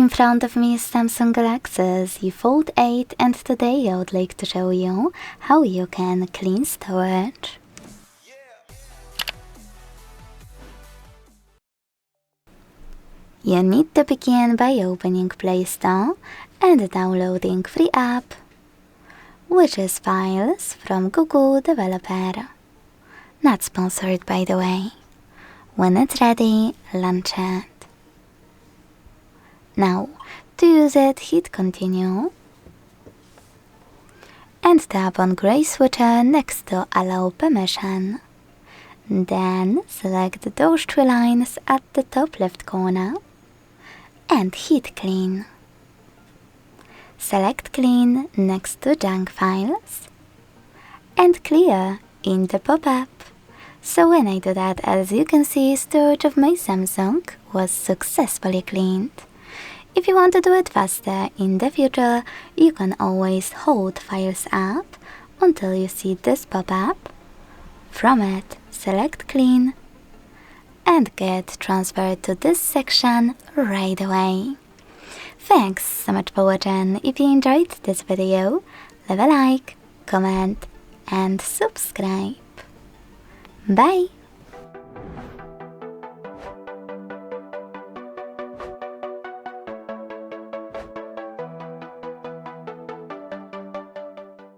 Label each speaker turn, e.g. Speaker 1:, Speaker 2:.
Speaker 1: In front of me is Samsung Galaxy Z Fold 8 and today I would like to show you how you can clean storage. You need to begin by opening Play Store and downloading free app, which is Files from Google Developer. Not sponsored, by the way. When it's ready, launch it. Now, to use it, hit Continue and tap on gray switcher next to Allow Permission. Then select those three lines at the top left corner and hit Clean. Select Clean next to Junk Files and Clear in the pop-up. So when I do that, as you can see, storage of my Samsung was successfully cleaned. If you want to do it faster in the future, you can always hold Files up until you see this pop-up. From it, select Clean and get transferred to this section right away. Thanks so much for watching. If you enjoyed this video, leave a like, comment and subscribe. Bye!